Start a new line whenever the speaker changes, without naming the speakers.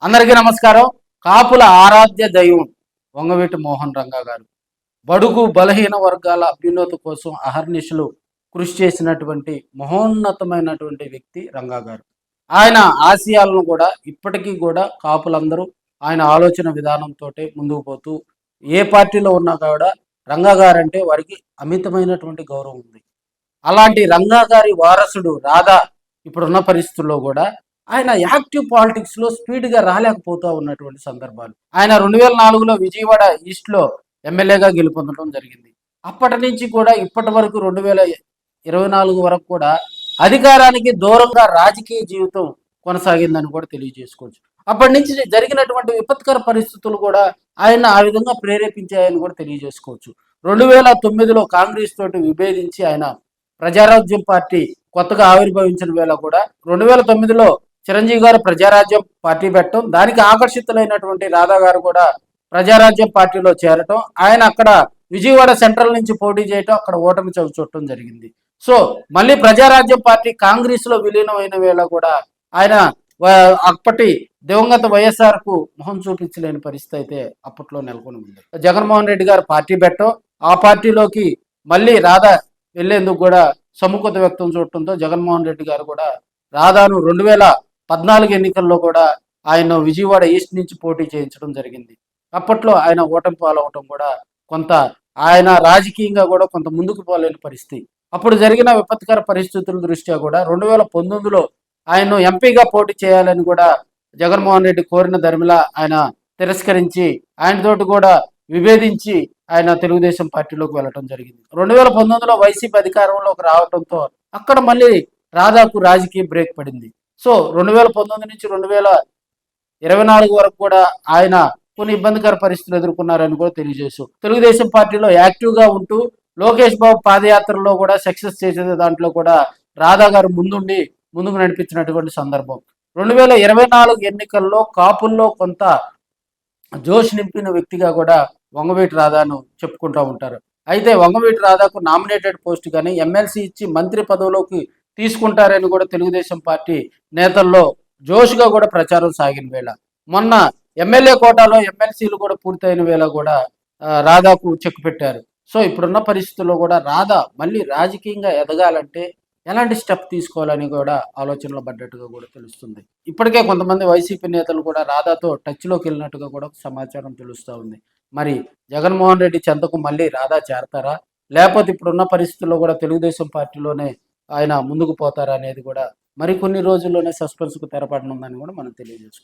అందరికీ నమస్కారం. కాపుల ఆరాధ్య దైవం వంగవీటి మోహన్ రంగా గారు బడుగు బలహీన వర్గాల అభ్యున్నతి కోసం అహర్నిశలు కృషి చేసినటువంటి మహోన్నతమైనటువంటి వ్యక్తి రంగా గారు. ఆయన ఆశయాలను కూడా ఇప్పటికీ కూడా కాపులందరూ ఆయన ఆలోచన విధానంతో ముందుకు పోతూ ఏ పార్టీలో ఉన్నా కూడా రంగా గారంటే వారికి అమితమైనటువంటి గౌరవం ఉంది. అలాంటి రంగా గారి వారసుడు రాధా ఇప్పుడున్న పరిస్థితుల్లో కూడా ఆయన యాక్టివ్ పాలిటిక్స్లో స్పీడ్గా రాలేకపోతూ ఉన్నటువంటి సందర్భాలు. ఆయన 2004లో విజయవాడ ఈస్ట్లో ఎమ్మెల్యేగా గెలుపొందడం జరిగింది. అప్పటి నుంచి కూడా ఇప్పటి వరకు 2024 వరకు కూడా అధికారానికి దూరంగా రాజకీయ జీవితం కొనసాగిందని కూడా తెలియజేసుకోవచ్చు. అప్పటి నుంచి జరిగినటువంటి విపత్కర పరిస్థితులు కూడా ఆయన ఆ విధంగా ప్రేరేపించాయని కూడా తెలియజేసుకోవచ్చు. 2009లో కాంగ్రెస్ తోటి విభేదించి ఆయన ప్రజారాజ్యం పార్టీ కొత్తగా ఆవిర్భవించిన వేళ కూడా 2009లో చిరంజీవి గారు ప్రజారాజ్యం పార్టీ పెట్టడం, దానికి ఆకర్షితులైనటువంటి రాధా గారు కూడా ప్రజారాజ్యం పార్టీలో చేరటం, ఆయన అక్కడ విజయవాడ సెంట్రల్ నుంచి పోటీ చేయటం, అక్కడ ఓటమి చవిచూడటం జరిగింది. సో మళ్ళీ ప్రజారాజ్యం పార్టీ కాంగ్రెస్ లో విలీనం అయిన వేళ కూడా ఆయన అప్పటి దివంగత వైఎస్ఆర్ కు మొహం చూపించలేని పరిస్థితి అయితే అప్పట్లో నెలకొని ఉంది. జగన్మోహన్ రెడ్డి గారు పార్టీ పెట్టడం, ఆ పార్టీలోకి మళ్ళీ రాధా వెళ్లేందుకు కూడా సముఖత వ్యక్తం చూడటంతో జగన్మోహన్ రెడ్డి గారు కూడా రాధాను 2014 ఎన్నికల్లో కూడా ఆయన విజయవాడ ఈస్ట్ నుంచి పోటీ చేయించడం జరిగింది. అప్పట్లో ఆయన ఓటమి పాలవటం కూడా కొంత ఆయన రాజకీయంగా కూడా కొంత ముందుకు పోలేని పరిస్థితి. అప్పుడు జరిగిన విపత్కర పరిస్థితుల దృష్ట్యా కూడా 2019లో ఆయన ఎంపీగా పోటీ చేయాలని కూడా జగన్మోహన్ రెడ్డి కోరిన ధర్మిలా ఆయన తిరస్కరించి ఆయనతోటి కూడా విభేదించి ఆయన తెలుగుదేశం పార్టీలోకి వెళ్ళటం జరిగింది. 2019లో వైసీపీ అధికారంలోకి రావడంతో అక్కడ మళ్ళీ రాధాకు రాజకీయ బ్రేక్ పడింది. సో 2019 నుంచి 2024 వరకు కూడా ఆయన కొన్ని ఇబ్బందికర పరిస్థితులు ఎదుర్కొన్నారని కూడా తెలియజేశారు. తెలుగుదేశం పార్టీలో యాక్టివ్గా ఉంటూ లోకేష్ బాబు పాదయాత్రలో కూడా సక్సెస్ చేసే దాంట్లో కూడా రాధా గారు ముందుకు నడిపించినటువంటి సందర్భం. 2024 ఎన్నికల్లో కాపుల్లో కొంత జోష్ నింపిన వ్యక్తిగా కూడా వంగవీటి రాధాను చెప్పుకుంటూ ఉంటారు. అయితే వంగవీటి రాధాకు నామినేటెడ్ పోస్ట్ కానీ ఎమ్మెల్సీ ఇచ్చి మంత్రి పదవిలోకి తీసుకుంటారని కూడా తెలుగుదేశం పార్టీ నేతల్లో జోష్గా కూడా ప్రచారం సాగిన వేళ, మొన్న ఎమ్మెల్యే కోటాలో ఎమ్మెల్సీలు కూడా పూర్తయిన వేళ కూడా రాధాకు చెక్ పెట్టారు. సో ఇప్పుడున్న పరిస్థితుల్లో కూడా రాధా మళ్ళీ రాజకీయంగా ఎదగాలంటే ఎలాంటి స్టెప్ తీసుకోవాలని కూడా ఆలోచనలో పడ్డట్టుగా కూడా తెలుస్తుంది. ఇప్పటికే కొంతమంది వైసీపీ నేతలు కూడా రాధాతో టచ్లోకి వెళ్ళినట్టుగా కూడా సమాచారం తెలుస్తూ ఉంది. మరి జగన్మోహన్ రెడ్డి చెంతకు మళ్ళీ రాధా చేరతారా, లేకపోతే ఇప్పుడున్న పరిస్థితుల్లో కూడా తెలుగుదేశం పార్టీలోనే ఆయన ముందుకు పోతారా అనేది కూడా మరికొన్ని రోజుల్లోనే సస్పెన్స్కు తెరపడనుందని కూడా మనం తెలియజేసుకోవచ్చు.